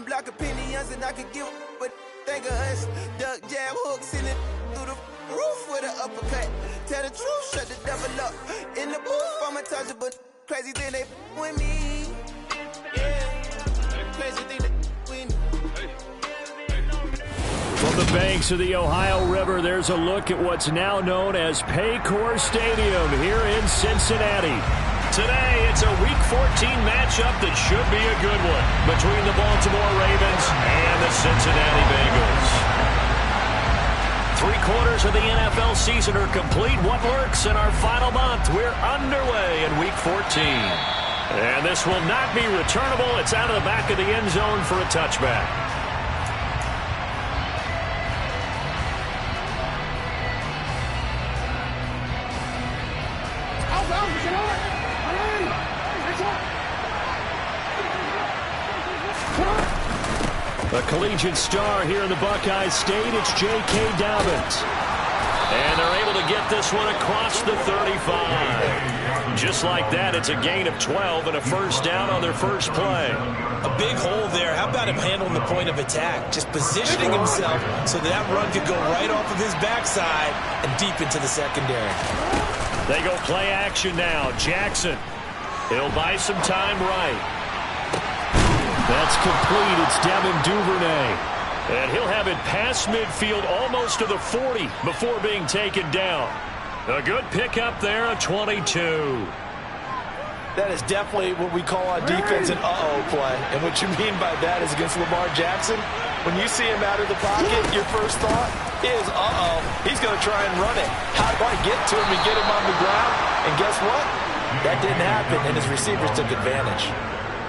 and block opinions, and I could give but think of us. Duck jab hooks in it through the roof with an uppercut. Tell the truth, shut the devil up. In the booth, I'm untouchable. Crazy thing they with me. Yeah, crazy thing they with me. From the banks of the Ohio River, there's a look at what's now known as Paycor Stadium here in Cincinnati. Today, it's a Week 14 matchup that should be a good one between the Baltimore Ravens and the Cincinnati Bengals. 3/4 of the NFL season are complete. What works in our final month? We're underway in Week 14. And this will not be returnable. It's out of the back of the end zone for a touchback. A collegiate star here in the Buckeye State, it's J.K. Dobbins. And they're able to get this one across the 35. Just like that, it's a gain of 12 and a first down on their first play. A big hole there. How about him handling the point of attack? Just positioning himself so that run could go right off of his backside and deep into the secondary. They go play action now. Jackson. He'll buy some time right. That's complete. It's Devin Duvernay. And he'll have it past midfield almost to the 40 before being taken down. A good pickup there, a 22. That is definitely what we call on defense an uh-oh play. And what you mean by that is against Lamar Jackson, when you see him out of the pocket, your first thought is, uh-oh, he's going to try and run it. How do I get to him and get him on the ground? And guess what? That didn't happen, and his receivers took advantage.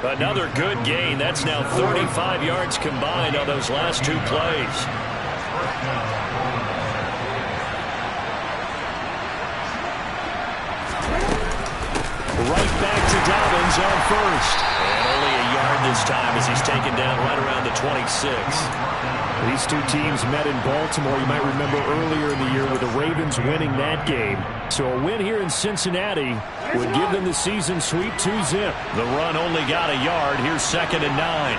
Another good gain. That's now 35 yards combined on those last two plays. Right back to Dobbins on first. And only a yard this time as he's taken down right around the 26. These two teams met in Baltimore, you might remember earlier in the year, with the Ravens winning that game. So a win here in Cincinnati would give them the season sweep 2-zip. The run only got a yard. Here's 2nd and 9.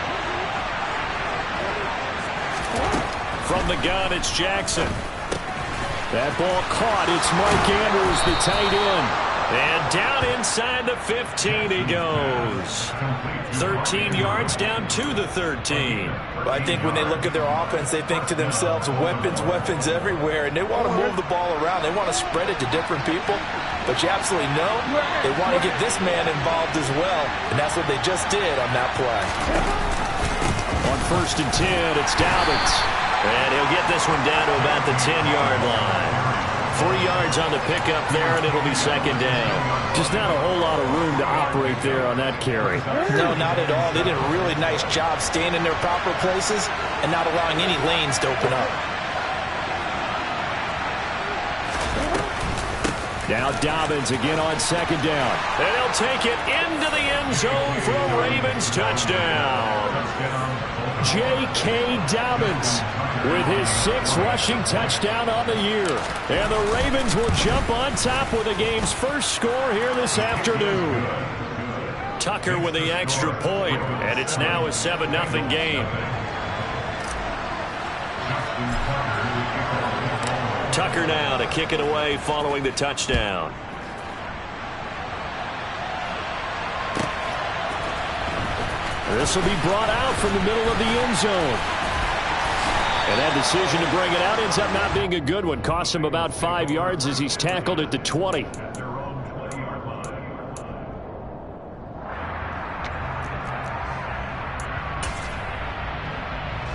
From the gun, it's Jackson. That ball caught. It's Mark Andrews, the tight end. And down inside the 15 he goes. 13 yards down to the 13. I think when they look at their offense, they think to themselves, weapons, weapons everywhere, and they want to move the ball around. They want to spread it to different people. But you absolutely know they want to get this man involved as well, and that's what they just did on that play. On 1st and 10, it's Dobbins. And he'll get this one down to about the 10-yard line. 3 yards on the pickup there, and it'll be 2nd down. Just not a whole lot of room to operate there on that carry. No, not at all. They did a really nice job staying in their proper places and not allowing any lanes to open up. Now Dobbins again on 2nd down. And he'll take it into the end zone for a Ravens touchdown. J.K. Dobbins with his 6th rushing touchdown on the year. And the Ravens will jump on top with the game's first score here this afternoon. Tucker with the extra point, and it's now a 7-0 game. Tucker now to kick it away following the touchdown. This will be brought out from the middle of the end zone. And that decision to bring it out ends up not being a good one. Cost him about 5 yards as he's tackled at the 20.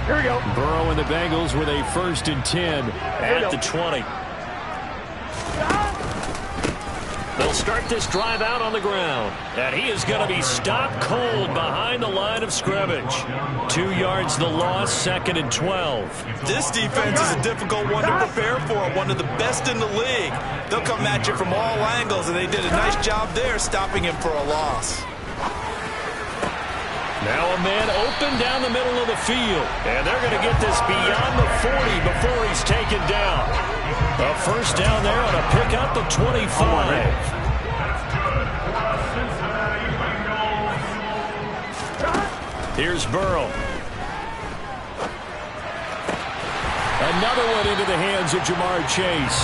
Here we go. Burrow and the Bengals with a 1st and 10 at the 20. They'll start this drive out on the ground. And he is going to be stopped cold behind the line of scrimmage. 2 yards the loss, 2nd and 12. This defense is a difficult one to prepare for, one of the best in the league. They'll come at you from all angles, and they did a nice job there stopping him for a loss. Now a man open down the middle of the field. And they're going to get this beyond the 40 before he's taken down. A first down there on a pickup of 25. Here's Burrow. another one into the hands of Jamar Chase.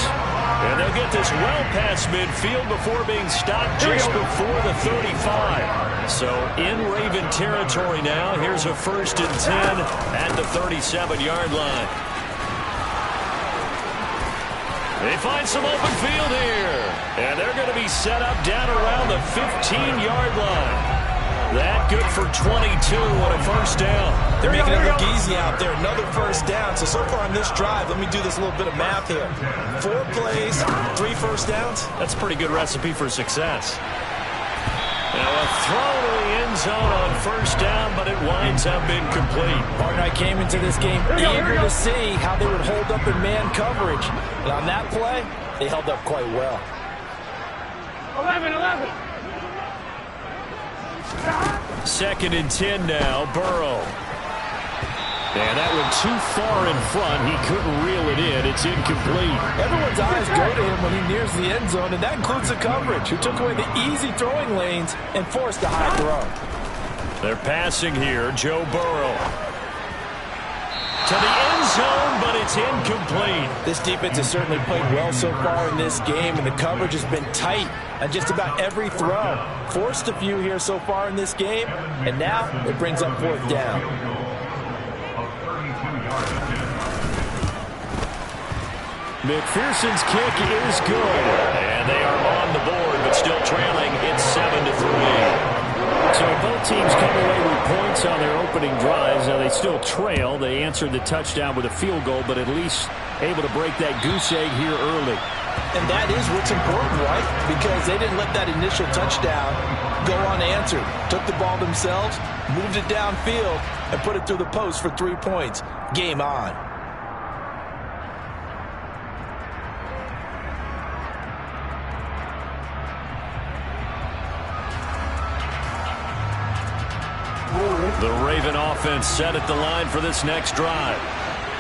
And they'll get this well past midfield before being stopped just before the 35. So in Raven territory now. Here's a 1st and 10 at the 37-yard line. They find some open field here. And they're going to be set up down around the 15-yard line. That good for 22 on a 1st down. They're making it look easy out there. Another 1st down. So far on this drive, let me do this little bit of math here. 4 plays, 3 1st downs. That's a pretty good recipe for success. Now a throw to the end zone on 1st down, but it winds up incomplete. Partner, I came into this game eager to see how they would hold up in man coverage. And on that play, they held up quite well. 11. 2nd and 10 now, Burrow. And that went too far in front. He couldn't reel it in. It's incomplete. Everyone's eyes go to him when he nears the end zone, and that includes the coverage, who took away the easy throwing lanes and forced a high throw. They're passing here. Joe Burrow. To the end zone, but it's incomplete. This defense has certainly played well so far in this game, and the coverage has been tight on just about every throw. Forced a few here so far in this game, and now it brings up 4th down. McPherson's kick is good. And they are on the board, but still trailing. It's 7-3. So both teams come away with points on their opening drives. Now they still trail. They answered the touchdown with a field goal, but at least able to break that goose egg here early. And that is what's important, right? Because they didn't let that initial touchdown go unanswered. Took the ball themselves, moved it downfield, and put it through the post for 3 points. Game on. The Raven offense set at the line for this next drive.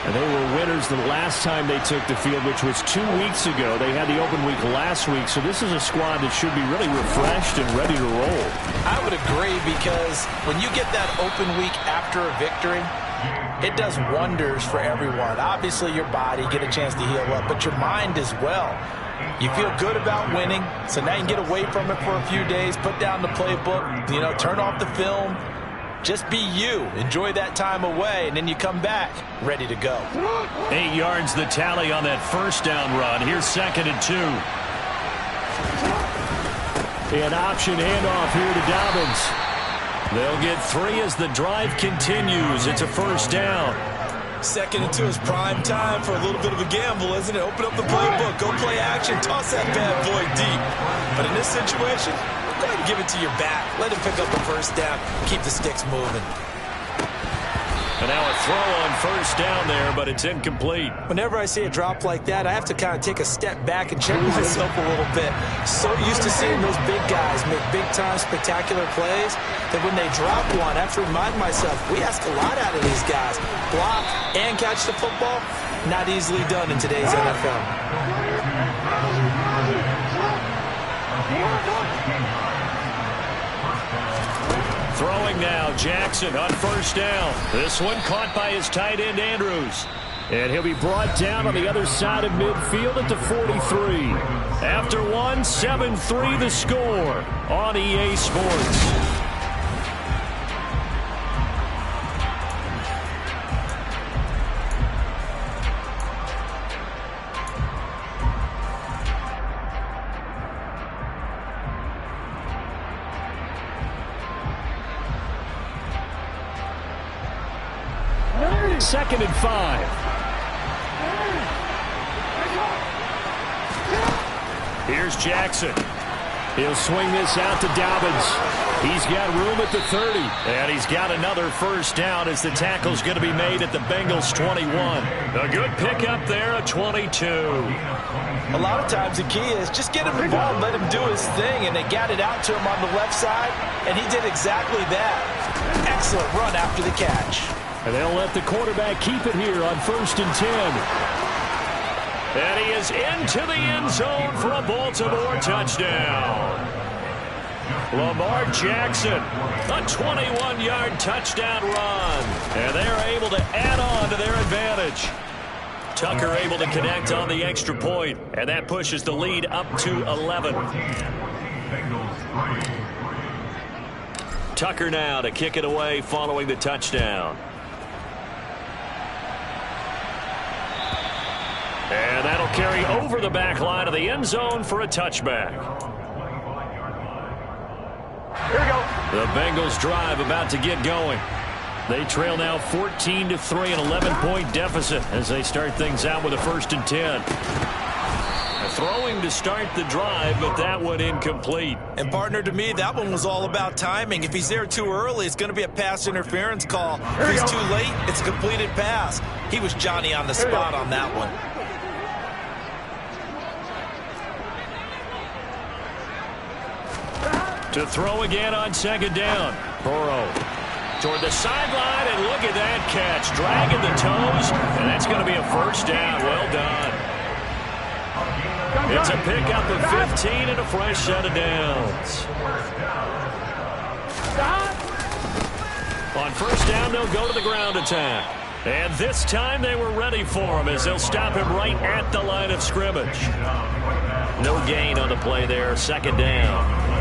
And they were winners the last time they took the field, which was 2 weeks ago. They had the open week last week, so this is a squad that should be really refreshed and ready to roll. I would agree, because when you get that open week after a victory, it does wonders for everyone. Obviously, your body, get a chance to heal up, but your mind as well. You feel good about winning, so now you can get away from it for a few days, put down the playbook, turn off the film. Just be you. Enjoy that time away, and then you come back ready to go. 8 yards the tally on that 1st down run. Here's 2nd and 2. An option handoff here to Dobbins. They'll get 3 as the drive continues. It's a 1st down. 2nd and 2 is prime time for a little bit of a gamble, isn't it? Open up the playbook, go play action, toss that bad boy deep. But in this situation, go ahead and give it to your back. Let him pick up the 1st down. Keep the sticks moving. And now a throw on 1st down there, but it's incomplete. Whenever I see a drop like that, I have to kind of take a step back and check myself a little bit. So used to seeing those big guys make big-time spectacular plays that when they drop one, I have to remind myself, we ask a lot out of these guys. Block and catch the football, not easily done in today's NFL. Throwing now, Jackson on 1st down. This one caught by his tight end, Andrews. And he'll be brought down on the other side of midfield at the 43. After one, 7-3 the score on EA Sports. Second and 5. Here's Jackson. He'll swing this out to Dobbins. He's got room at the 30. And he's got another 1st down as the tackle's going to be made at the Bengals 21. A good pickup there at 22. A lot of times the key is just get him the ball, let him do his thing, and they got it out to him on the left side, and he did exactly that. Excellent run after the catch. And they'll let the quarterback keep it here on 1st and 10. And he is into the end zone for a Baltimore touchdown. Lamar Jackson, a 21-yard touchdown run. And they're able to add on to their advantage. Tucker able to connect on the extra point, and that pushes the lead up to 11. Tucker now to kick it away following the touchdown. And that'll carry over the back line of the end zone for a touchback. Here we go. The Bengals drive about to get going. They trail now 14-3, an 11-point deficit as they start things out with a 1st and 10. Throwing to start the drive, but that one incomplete. And partner, to me, that one was all about timing. If he's there too early, it's going to be a pass interference call. If he's too late, it's a completed pass. He was Johnny on the spot on that one. To throw again on 2nd down. Burrow toward the sideline, and look at that catch. Dragging the toes, and that's going to be a 1st down. Well done. It's a pickup of 15 and a fresh set of downs. On 1st down, they'll go to the ground attack. And this time they were ready for him as they'll stop him right at the line of scrimmage. No gain on the play there, 2nd down.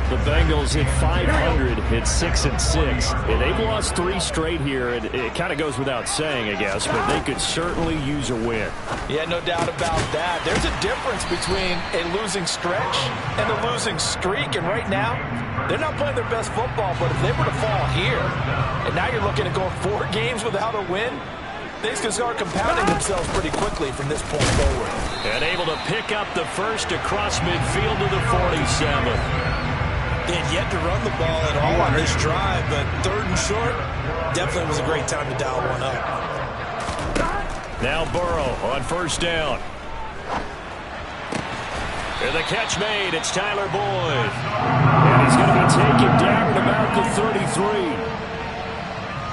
The Bengals hit 500, hit 6-6, and they've lost 3 straight here. It kind of goes without saying, I guess, but they could certainly use a win. Yeah, no doubt about that. There's a difference between a losing stretch and a losing streak, and right now, they're not playing their best football, but if they were to fall here, and now you're looking at going 4 games without a win, things can start compounding themselves pretty quickly from this point forward. And able to pick up the 1st across midfield to the 47. They had yet to run the ball at all on this drive, but 3rd and short definitely was a great time to dial one up. Now Burrow on 1st down. And the catch made. It's Tyler Boyd. And he's going to be taken down at about the 33.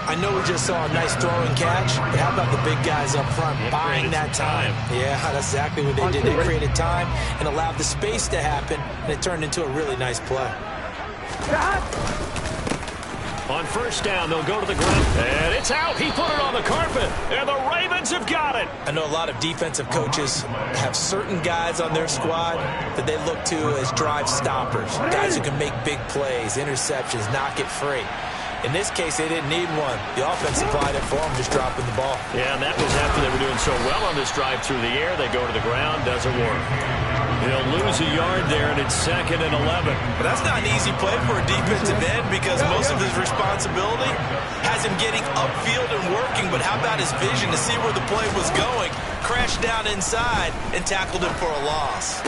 I know we just saw a nice throw and catch, but how about the big guys up front buying that time? Yeah, that's exactly what they did. They created time and allowed the space to happen, and it turned into a really nice play. On 1st down, they'll go to the ground. And it's out. He put it on the carpet. And the Ravens have got it. I know a lot of defensive coaches have certain guys on their squad that they look to as drive stoppers, guys who can make big plays, interceptions, knock it free. In this case, they didn't need one. The offense supplied it for them, just dropping the ball. Yeah, and that was after they were doing so well on this drive through the air. They go to the ground, doesn't work. They'll lose a yard there, and it's 2nd and 11. But that's not an easy play for a defensive end because most of his responsibility has him getting upfield and working. But how about his vision to see where the play was going? Crashed down inside and tackled him for a loss.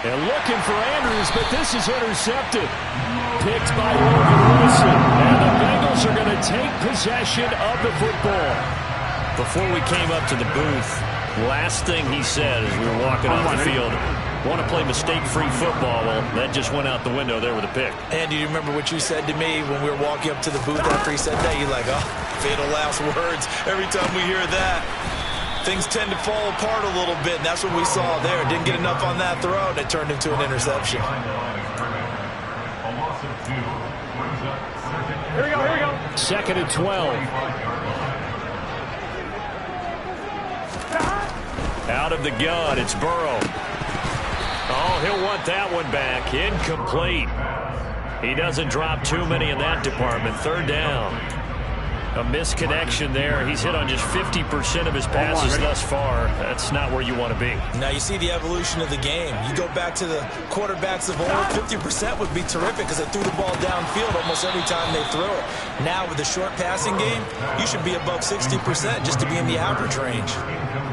And looking for Andrews, but this is intercepted. Picked by Logan Wilson. And the Bengals are going to take possession of the football. Before we came up to the booth, last thing he said as we were walking off the field, want to play mistake-free football. Well, that just went out the window there with a pick. And do you remember what you said to me when we were walking up to the booth after he said that? You're like, oh, fatal last words. Every time we hear that, things tend to fall apart a little bit, and that's what we saw there. Didn't get enough on that throw, and it turned into an interception. Here we go, here we go. 2nd and 12. Out of the gun, it's Burrow. Oh, he'll want that one back. Incomplete. He doesn't drop too many in that department. 3rd down. A misconnection there. He's hit on just 50% of his passes thus far. That's not where you want to be. Now you see the evolution of the game. You go back to the quarterbacks of old, 50% would be terrific because they threw the ball downfield almost every time they throw it. Now with the short passing game, you should be above 60% just to be in the average range.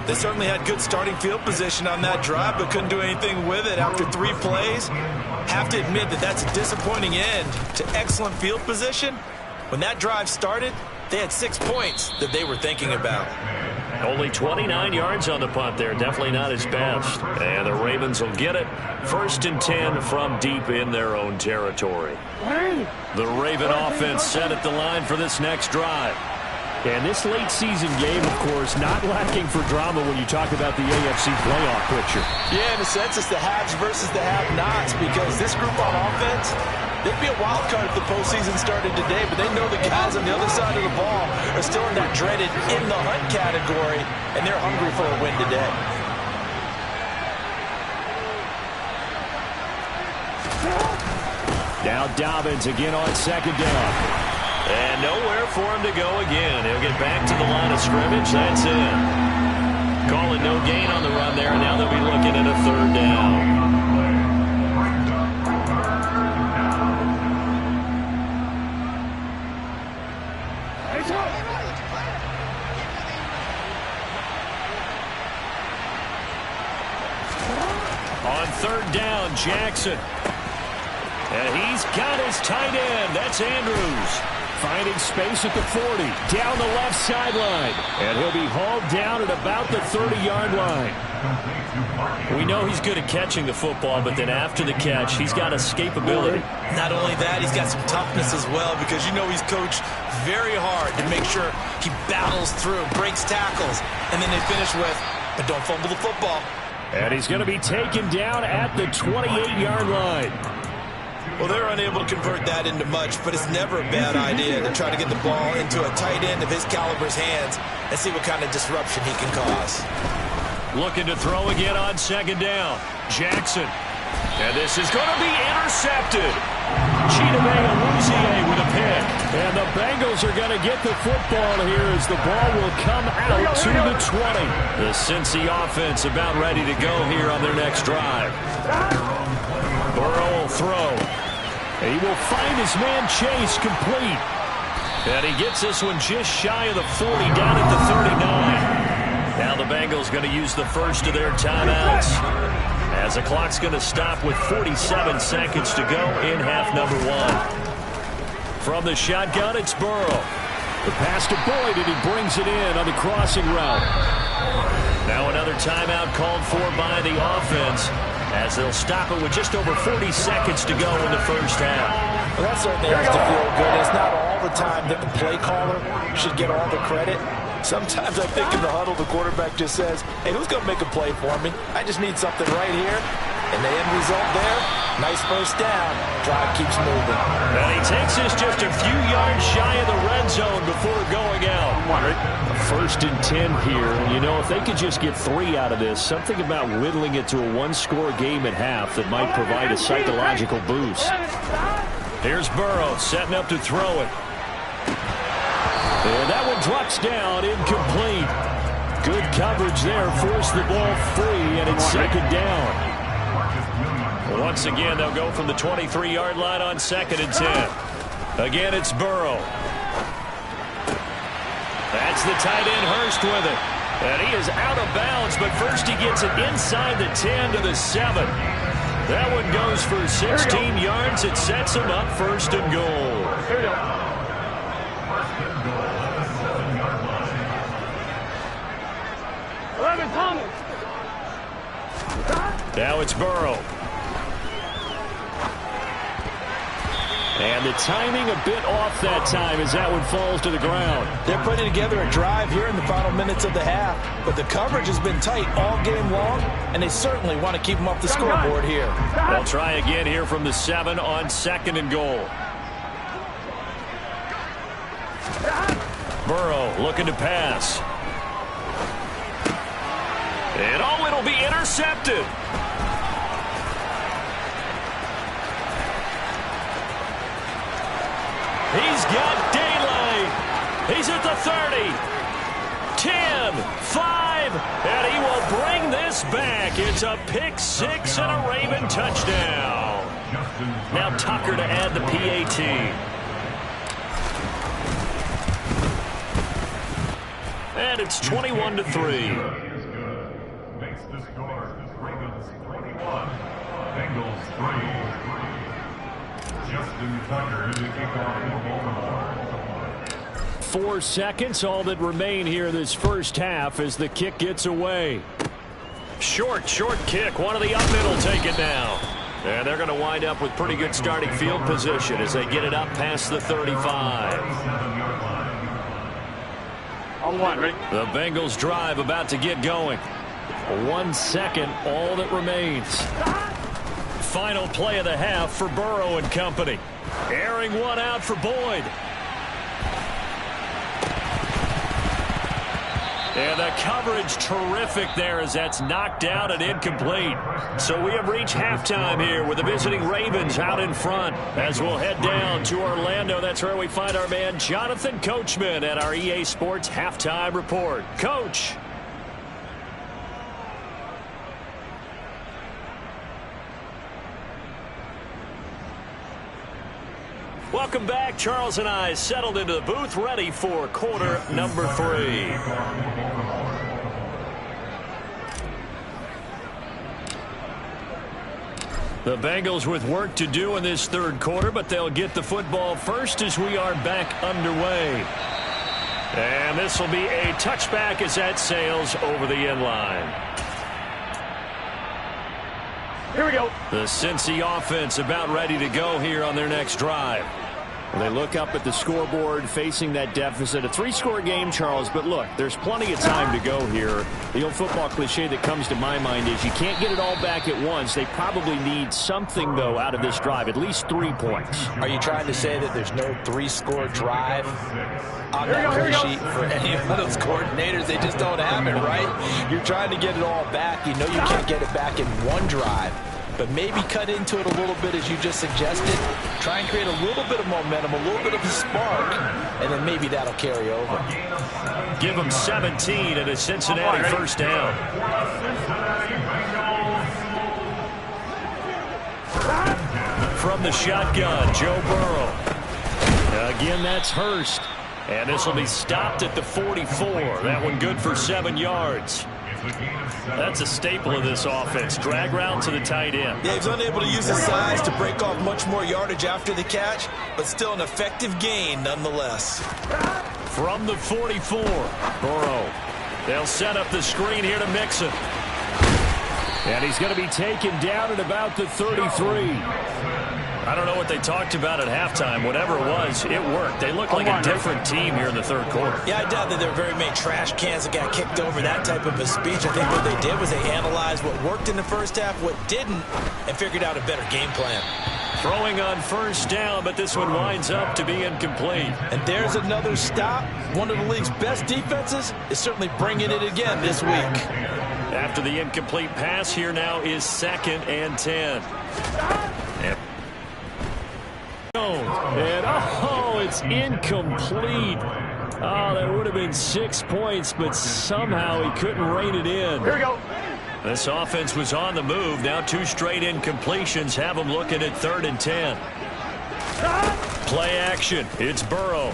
They certainly had good starting field position on that drive, but couldn't do anything with it after 3 plays. Have to admit that that's a disappointing end to excellent field position. When that drive started, they had 6 points that they were thinking about. Only 29 yards on the punt there. Definitely not his best. And the Ravens will get it. 1st and 10 from deep in their own territory. The Raven offense set at the line for this next drive. And this late season game, of course, not lacking for drama when you talk about the AFC playoff picture. Yeah, in a sense, it's the haves versus the have-nots because this group on offense They'd be a wild card if the postseason started today, but they know the guys on the other side of the ball are still in that dreaded in-the-hunt category, and they're hungry for a win today. Now Dobbins again on second down. And nowhere for him to go again. He'll get back to the line of scrimmage. That's it. Calling no gain on the run there. Now they'll be looking at a third down. On third down, Jackson. And he's got his tight end. That's Andrews. Finding space at the 40. Down the left sideline. And he'll be hauled down at about the 30-yard line. We know he's good at catching the football, but then after the catch, he's got escapability. Not only that, he's got some toughness as well, because you know he's coached very hard to make sure he battles through, breaks tackles, and then they finish with, but don't fumble the football. And he's going to be taken down at the 28-yard line. Well, they're unable to convert that into much, but it's never a bad idea to try to get the ball into a tight end of his caliber's hands and see what kind of disruption he can cause. Looking to throw again on second down. Jackson. And this is going to be intercepted. Chidobe Awuzie with a pick. And the Bengals are going to get the football here as the ball will come out to the 20. The Cincy offense about ready to go here on their next drive. Burrow will throw. He will find his man Chase complete. And he gets this one just shy of the 40 down at the 39. Now the Bengals going to use the first of their timeouts, as the clock's going to stop with 47 seconds to go in half number one. From the shotgun, it's Burrow. The pass to Boyd, and he brings it in on the crossing route. Now another timeout called for by the offense, as they'll stop it with just over 40 seconds to go in the first half. Well, that certainly has to feel good. It's not all the time that the play caller should get all the credit. Sometimes I think in the huddle, the quarterback just says, hey, who's going to make a play for me? I just need something right here. And the end result there, nice first down. Drive keeps moving. And he takes this just a few yards shy of the red zone before going out. First and 10 here. You know, if they could just get 3 out of this, something about whittling it to a one-score game at half that might provide a psychological boost. Here's Burrow setting up to throw it. And that one drops down, incomplete. Good coverage there, forced the ball free, and it's second down. Once again, they'll go from the 23-yard line on second and 10. Again, it's Burrow. That's the tight end, Hurst, with it. And he is out of bounds, but first he gets it inside the 10 to the 7. That one goes for 16 yards. It sets him up first and goal. Now it's Burrow. And the timing a bit off that time as that one falls to the ground. They're putting together a drive here in the final minutes of the half, but the coverage has been tight all game long, and they certainly want to keep them off the scoreboard here. They'll try again here from the 7 on second and goal. Burrow looking to pass. And oh, it'll be intercepted. He's got daylight. He's at the 30. 10, 5, and he will bring this back. It's a pick 6 and a Raven touchdown. Now Tucker to add the PAT. And it's 21-3. Makes the score Ravens 21, Bengals 3. Justin Tucker to kick off in Baltimore. 4 seconds, all that remain here this first half as the kick gets away. Short kick. One of the up middle take it now. And they're going to wind up with pretty good starting field position as they get it up past the 35. The Bengals drive about to get going. 1 second, all that remains. final play of the half for Burrow and company. Airing one out for Boyd. And the coverage terrific there as that's knocked down and incomplete. So we have reached halftime here with the visiting Ravens out in front. As we'll head down to Orlando, that's where we find our man Jonathan Coachman at our EA Sports Halftime Report. Coach. Welcome back. Charles and I settled into the booth, ready for quarter number 3. The Bengals with work to do in this third quarter, but they'll get the football first as we are back underway. And this will be a touchback as that sails over the end line. Here we go. The Cincy offense about ready to go here on their next drive. Well, they look up at the scoreboard facing that deficit. A 3-score game, Charles, but look, there's plenty of time to go here. The old football cliche that comes to my mind is you can't get it all back at once. They probably need something, though, out of this drive, at least 3 points. Are you trying to say that there's no 3-score drive on that play sheet for any of those coordinators? They just don't have it, right? You're trying to get it all back. You know you can't get it back in one drive. But maybe cut into it a little bit as you just suggested. Try and create a little bit of momentum, a little bit of a spark, and then maybe that'll carry over. Give them 17 and a Cincinnati first down. From the shotgun, Joe Burrow. Again, that's Hurst. And this will be stopped at the 44. That one good for 7 yards. That's a staple of this offense. Drag route to the tight end. Yeah, he's unable to use his size to break off much more yardage after the catch, but still an effective gain nonetheless. From the 44, Burrow. They'll set up the screen here to Mixon. And he's going to be taken down at about the 33. I don't know what they talked about at halftime. Whatever it was, it worked. They look like a different team here in the third quarter. Yeah, I doubt that there were very many trash cans that got kicked over, that type of a speech. I think what they did was they analyzed what worked in the first half, what didn't, and figured out a better game plan. Throwing on first down, but this one winds up to be incomplete. And there's another stop. One of the league's best defenses is certainly bringing it again this week. After the incomplete pass, here now is 2nd and 10. And, oh, it's incomplete. Oh, that would have been 6 points, but somehow he couldn't rein it in. Here we go. This offense was on the move. Now 2 straight incompletions have them looking at 3rd and 10. Play action. It's Burrow.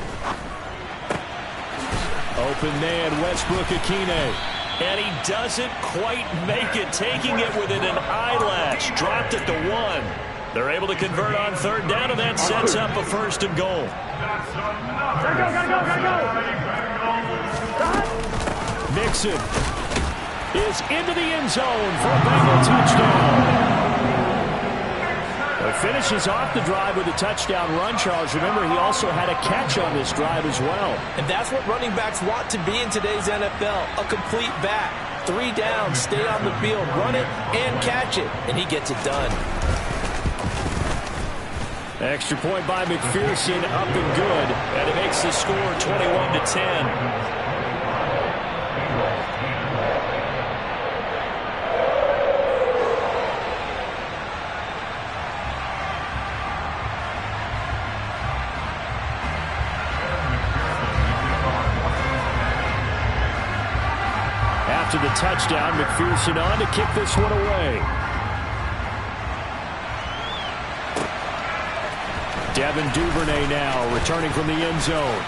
Open man, Westbrook Akine. And he doesn't quite make it, taking it within an eyelash. Dropped at the 1. They're able to convert on 3rd down, and that sets up a 1st and goal. Mixon is into the end zone for a Bengal touchdown. He finishes off the drive with a touchdown run, Charles. Remember, he also had a catch on this drive as well. And that's what running backs want to be in today's NFL, a complete back. 3 downs, stay on the field, run it, and catch it, and he gets it done. Extra point by McPherson, up and good, and it makes the score 21-10. After the touchdown, McPherson on to kick this one away. Devin Duvernay now returning from the end zone.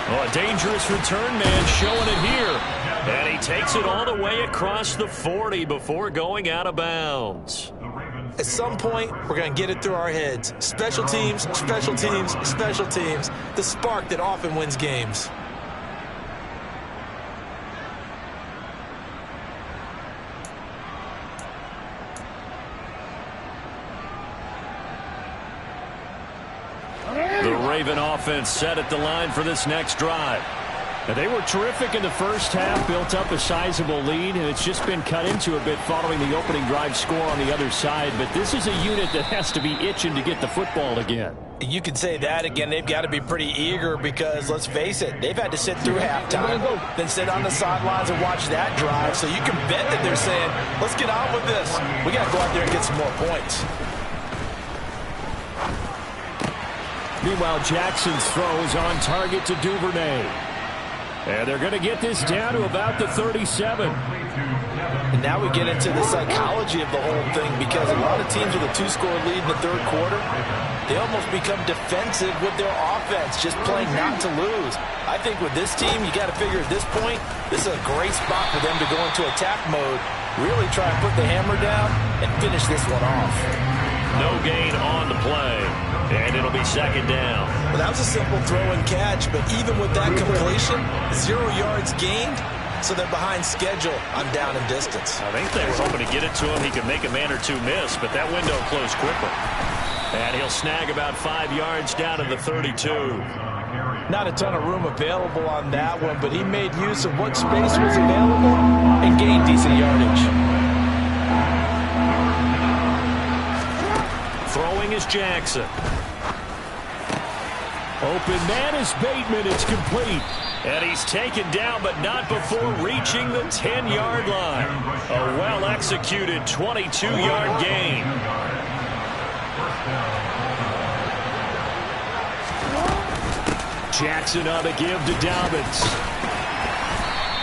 Oh, a dangerous return man showing it here. And he takes it all the way across the 40 before going out of bounds. At some point, we're going to get it through our heads. Special teams, special teams, special teams. The spark that often wins games. The Raven offense set at the line for this next drive. They were terrific in the first half, built up a sizable lead, and it's just been cut into a bit following the opening drive score on the other side. But this is a unit that has to be itching to get the football again. You could say that again. They've got to be pretty eager because, let's face it, they've had to sit through halftime, then sit on the sidelines and watch that drive. So you can bet that they're saying, let's get on with this. We got to go out there and get some more points. Meanwhile, Jackson's throw is on target to Duvernay. And they're going to get this down to about the 37. And now we get into the psychology of the whole thing, because a lot of teams with a 2-score lead in the third quarter, they almost become defensive with their offense, just playing not to lose. I think with this team, you got to figure at this point, this is a great spot for them to go into attack mode, really try and put the hammer down and finish this one off. No gain on the play. And it'll be second down. Well, that was a simple throw and catch, but even with that completion, 0 yards gained, so they're behind schedule on down and distance. I think they were hoping to get it to him. He could make a man or two miss, but that window closed quickly. And he'll snag about 5 yards down to the 32. Not a ton of room available on that one, but he made use of what space was available and gained decent yardage. Throwing is Jackson. Open man is Bateman. It's complete. And he's taken down, but not before reaching the 10-yard line. A well-executed 22-yard gain. Jackson on the give to Dobbins.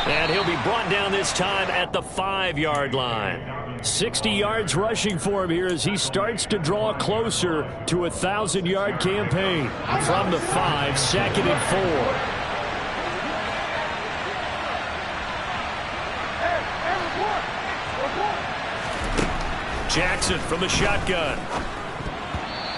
And he'll be brought down this time at the 5-yard line. 60 yards rushing for him here as he starts to draw closer to a 1,000-yard campaign. From the 5, 2nd and 4. Jackson from the shotgun.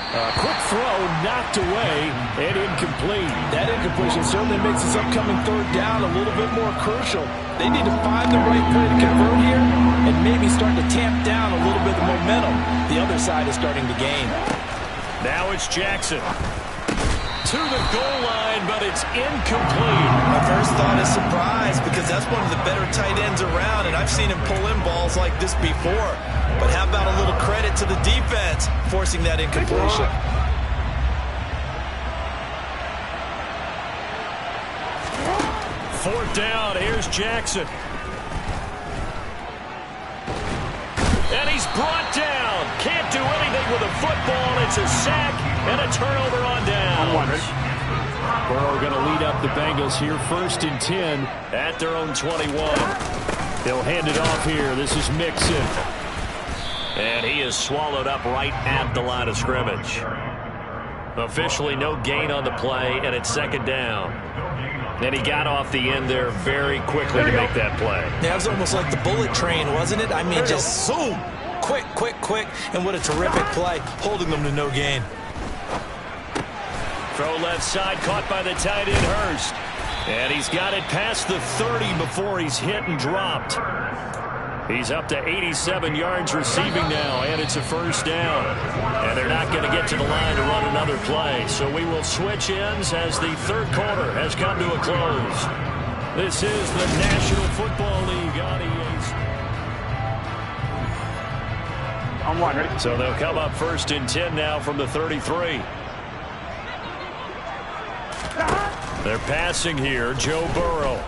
A quick throw knocked away and incomplete. That incompletion certainly makes this upcoming third down a little bit more crucial. They need to find the right play to convert here and maybe start to tamp down a little bit of momentum. The other side is starting to gain. Now it's Jackson. To the goal line, but it's incomplete. My first thought is surprise, because that's one of the better tight ends around, and I've seen him pull in balls like this before. But how about a little credit to the defense forcing that incompletion? Fourth down, here's Jackson. And he's brought down. Can't do anything with a football. It's a sack and a turnover on downs. Burrow going to lead up the Bengals here, 1st and 10 at their own 21. He'll hand it off here. This is Mixon. And he is swallowed up right at the line of scrimmage. Officially no gain on the play, and it's 2nd down. And he got off the end there very quickly to make that play. That was almost like the bullet train, wasn't it? I mean, just zoom. Quick, quick, quick. And what a terrific play, holding them to no gain. Throw left side, caught by the tight end, Hurst. And he's got it past the 30 before he's hit and dropped. He's up to 87 yards receiving now, and it's a 1st down. And they're not going to get to the line to run another play. So we will switch ends as the third quarter has come to a close. This is the National Football League on EA. On 1, ready? So they'll come up 1st and 10 now from the 33. They're passing here, Joe Burrow.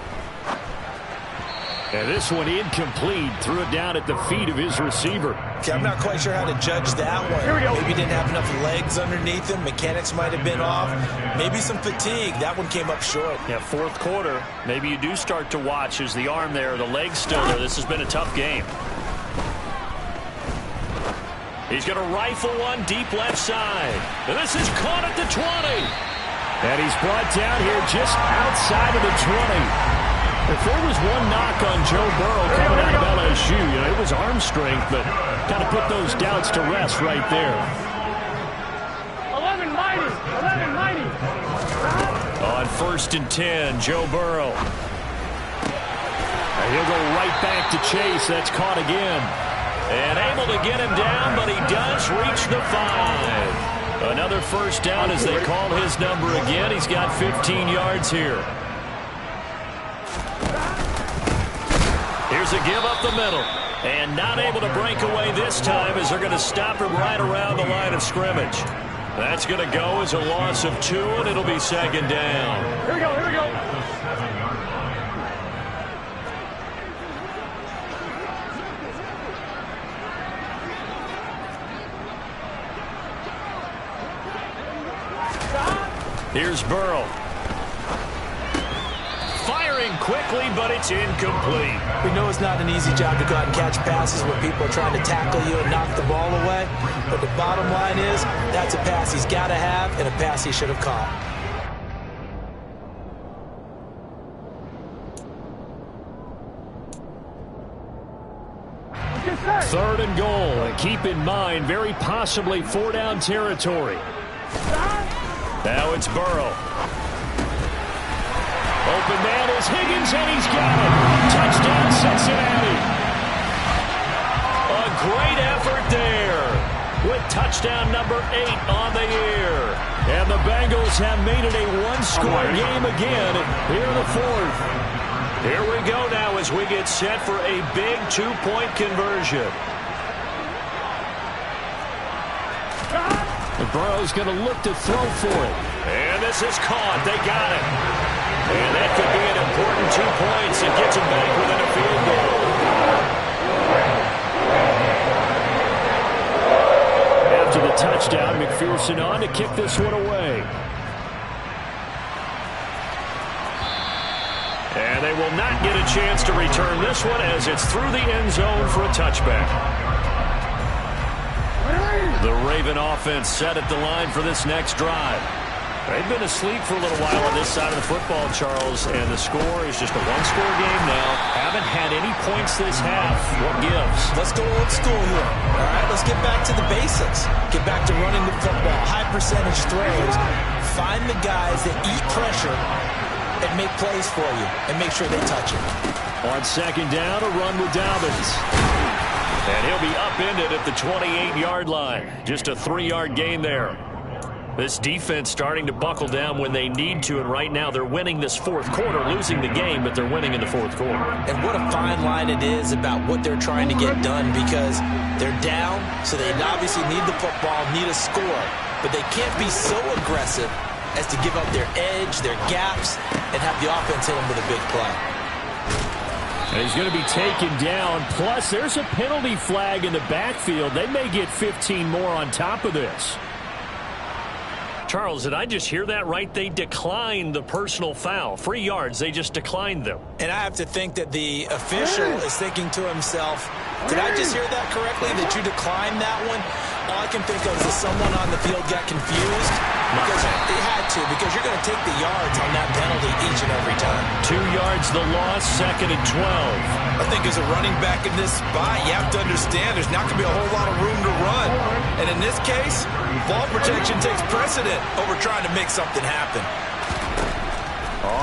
And this one incomplete. Threw it down at the feet of his receiver. Okay, I'm not quite sure how to judge that one. Here we go. Maybe he didn't have enough legs underneath him. Mechanics might have been off. Maybe some fatigue. That one came up short. Yeah, 4th quarter. Maybe you do start to watch as the arm there, the leg's still there. This has been a tough game. He's going to rifle one deep left side. And this is caught at the 20. And he's brought down here just outside of the 20. If there was one knock on Joe Burrow coming out of LSU, it was arm strength, but kind of put those doubts to rest right there. 11 mighty. 11 mighty. On 1st and 10, Joe Burrow. And he'll go right back to Chase. That's caught again. And able to get him down, but he does reach the 5. Another 1st down as they call his number again. He's got 15 yards here. tries to give up the middle. And not able to break away this time as they're going to stop him right around the line of scrimmage. That's going to go as a loss of 2, and it'll be second down. Here we go, here we go. Here's Burrow. Firing quickly, but it's incomplete. We know it's not an easy job to go out and catch passes when people are trying to tackle you and knock the ball away. But the bottom line is, that's a pass he's got to have and a pass he should have caught. Third and goal. And keep in mind, very possibly 4-down territory. Now it's Burrow. Open man is Higgins, and he's got it. Touchdown, Cincinnati. A great effort there with touchdown number 8 on the year. And the Bengals have made it a one-score game again here in the 4th. Here we go now as we get set for a big 2-point conversion. And Burrow's going to look to throw for it. And this is caught. They got it. And that could be an important 2 points. It gets them back within a field goal. After the touchdown, McPherson on to kick this one away. And they will not get a chance to return this one as it's through the end zone for a touchback. The Raven offense set at the line for this next drive. They've been asleep for a little while on this side of the football, Charles, and the score is just a one-score game now. Haven't had any points this half. What gives? Let's go old school here. All right, let's get back to the basics. Get back to running the football, high percentage throws. Find the guys that eat pressure and make plays for you and make sure they touch it. On second down, a run with Dobbins. And he'll be upended at the 28-yard line. Just a 3-yard gain there. This defense starting to buckle down when they need to, and right now they're winning this 4th quarter, losing the game, but they're winning in the 4th quarter. And what a fine line it is about what they're trying to get done, because they're down, so they obviously need the football, need a score, but they can't be so aggressive as to give up their edge, their gaps, and have the offense hit them with a big play. And he's going to be taken down. Plus, there's a penalty flag in the backfield. They may get 15 more on top of this. Charles, did I just hear that right? They declined the personal foul. 3 yards, they just declined them. And I have to think that the official is thinking to himself, did I just hear that correctly, that you declined that one? All I can think of is that someone on the field got confused. Because they had to, because you're going to take the yards on that penalty each and every time. 2 yards the loss, 2nd and 12. I think as a running back in this spot, you have to understand there's not going to be a whole lot of room to run. And in this case, ball protection takes precedent over trying to make something happen.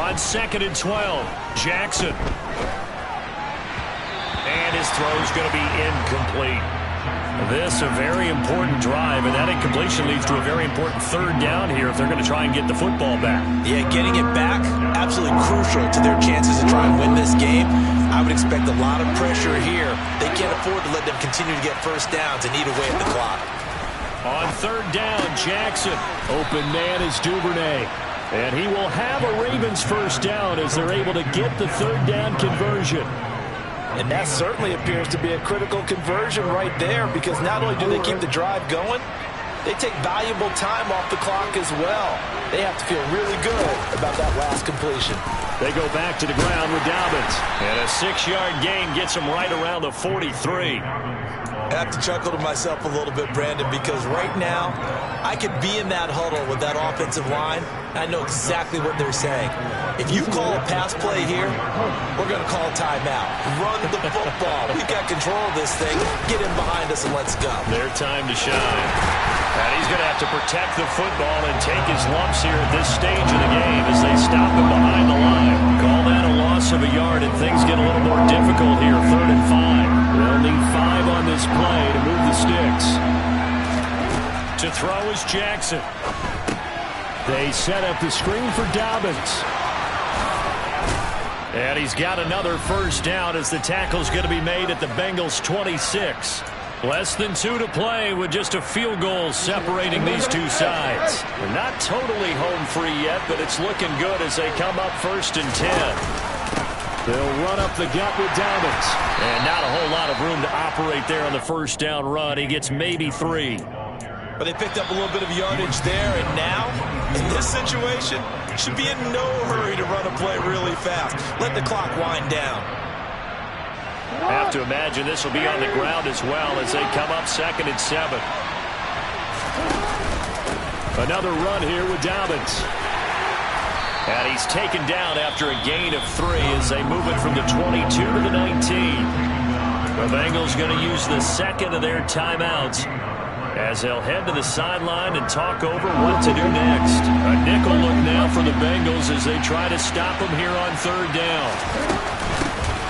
On 2nd and 12, Jackson. And his throw's going to be incomplete. This a very important drive, and that incompletion leads to a very important 3rd down here if they're going to try and get the football back. Yeah, getting it back, absolutely crucial to their chances to try and win this game. I would expect a lot of pressure here. They can't afford to let them continue to get first downs and eat away at the clock. On 3rd down, Jackson. Open man is Duvernay. And he will have a Ravens first down as they're able to get the 3rd down conversion. And that certainly appears to be a critical conversion right there, because not only do they keep the drive going, they take valuable time off the clock as well. They have to feel really good about that last completion. They go back to the ground with Dobbins. And a 6-yard gain gets them right around the 43. I have to chuckle to myself a little bit, Brandon, because right now I could be in that huddle with that offensive line. I know exactly what they're saying. If you call a pass play here, we're going to call a timeout. Run the football. We've got control of this thing. Get in behind us and let's go. Their time to shine. And he's going to have to protect the football and take his lumps here at this stage of the game as they stop him behind the line. Call that a loss of a yard, and things get a little more difficult here. 3rd and 5. They'll need 5 on this play to move the sticks. To throw is Jackson. They set up the screen for Dobbins. And he's got another first down as the tackle's going to be made at the Bengals 26. Less than 2 to play with just a field goal separating these two sides. They're not totally home free yet, but it's looking good as they come up 1st and 10. They'll run up the gut with Dobbins. And not a whole lot of room to operate there on the first down run. He gets maybe 3. But they picked up a little bit of yardage there, and now, in this situation, should be in no hurry to run a play really fast. Let the clock wind down. Have to imagine this will be on the ground as well as they come up 2nd and 7. Another run here with Dobbins. And he's taken down after a gain of 3 as they move it from the 22 to the 19. The Bengals going to use the second of their timeouts as they'll head to the sideline and talk over what to do next. A nickel look now for the Bengals as they try to stop him here on 3rd down.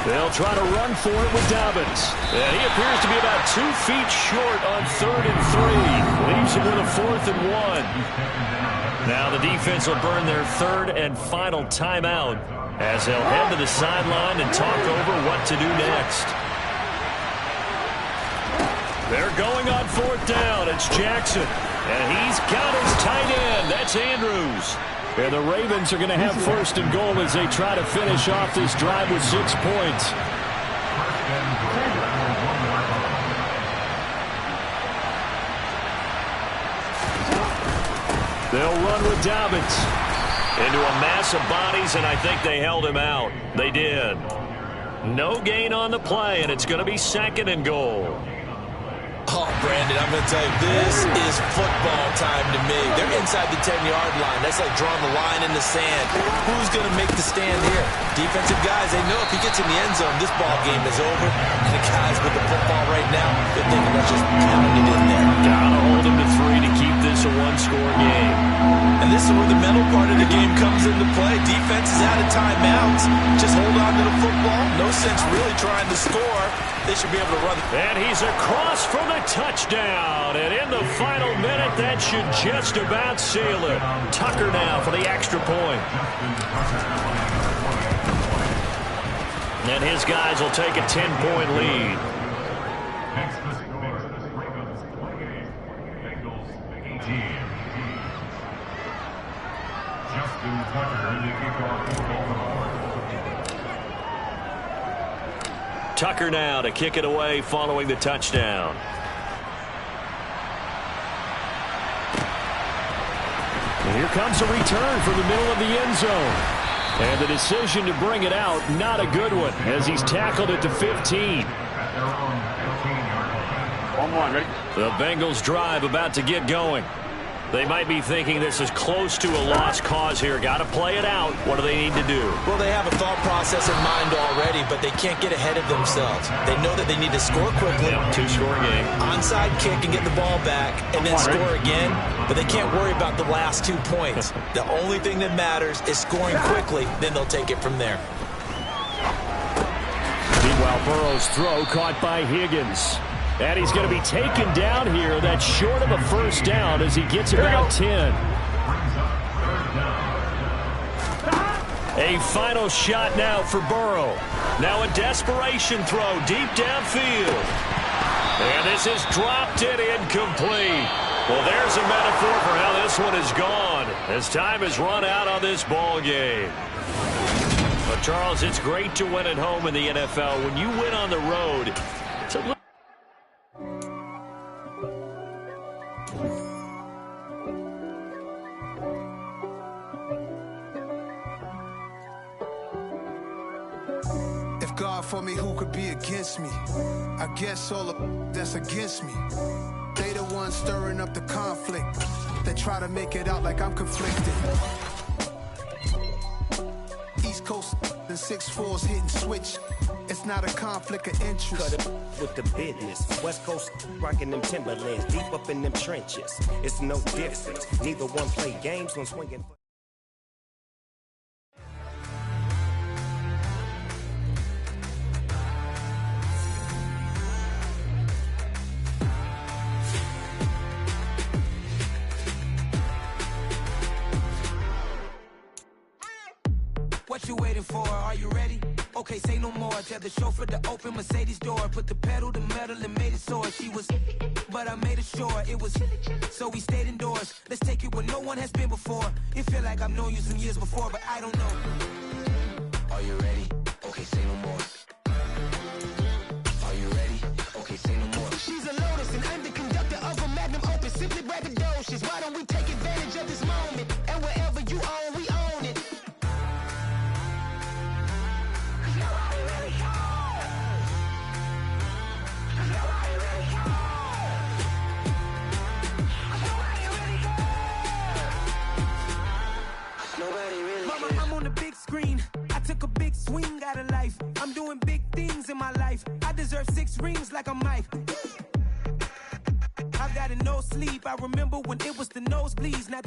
They'll try to run for it with Dobbins. And he appears to be about 2 feet short on 3rd and 3. Leaves him with a 4th and 1. Now the defense will burn their 3rd and final timeout as they'll head to the sideline and talk over what to do next. They're going on 4th down. It's Jackson. And he's got his tight end. That's Andrews. And the Ravens are going to have 1st and goal as they try to finish off this drive with 6 points. They'll run with Dobbins. Into a mass of bodies, and I think they held him out. They did. No gain on the play, and it's going to be 2nd and goal. Oh, Brandon, I'm going to tell you, this is football time to me. They're inside the 10-yard line. That's like drawing the line in the sand. Who's going to make the stand here? Defensive guys, they know if he gets in the end zone, this ball game is over. And the guys with the football right now, they're thinking, let's just pound it in there. Gotta hold him to 3 to keep this a 1-score game. And this is where the mental part of the game comes into play. Defense is out of timeouts. Just hold on to the football. No sense really trying to score. They should be able to run. And he's across for the touchdown. And in the final minute, that should just about seal it. Tucker now for the extra point. And his guys will take a 10-point lead. Next, the Ravens 28, Bengals 18. Justin Tucker, the kickoff for Baltimore. Tucker now to kick it away following the touchdown. And here comes a return from the middle of the end zone. And the decision to bring it out, not a good one, as he's tackled at the 15. The Bengals drive about to get going. They might be thinking this is close to a lost cause here. Got to play it out. What do they need to do? Well, they have a thought process in mind already, but they can't get ahead of themselves. They know that they need to score quickly. Yep, 2-score game. Onside kick and get the ball back, and then score again. But they can't worry about the last 2 points. The only thing that matters is scoring quickly. Then they'll take it from there. Meanwhile, Burrow's throw caught by Higgins. And he's going to be taken down here. That's short of a first down as he gets about 10. A final shot now for Burrow. Now a desperation throw deep downfield. And this is dropped and incomplete. Well, there's a metaphor for how this one is gone as time has run out on this ball game. But, Charles, it's great to win at home in the NFL. When you win on the road, it's a little... God for me, who could be against me? I guess all of that's against me. They the ones stirring up the conflict. They try to make it out like I'm conflicted. East Coast and 6'4's hitting switch. It's not a conflict of interest. Cut it with the business. West Coast rocking them Timberlands deep up in them trenches. It's no difference. Neither one play games when swinging. What you waiting for? Are you ready? Okay, say no more. Tell the chauffeur to open Mercedes door. Put the pedal to metal and made it soar. She was, but I made it sure it was. So we stayed indoors. Let's take it where no one has been before. It feel like I've known you some years before, but I don't know. Are you ready? Okay, say no more. Are you ready? Okay, say no more. She's a Lotus and I'm the conductor of a Magnum Opus. Simply braggadocious. Why don't we take advantage of this moment? And wherever you own, we own it. Mama, I'm on the big screen. I took a big swing out of life. I'm doing big things in my life. I deserve 6 rings like I'm Mike. I've got no sleep. I remember when it was the nosebleeds. Now they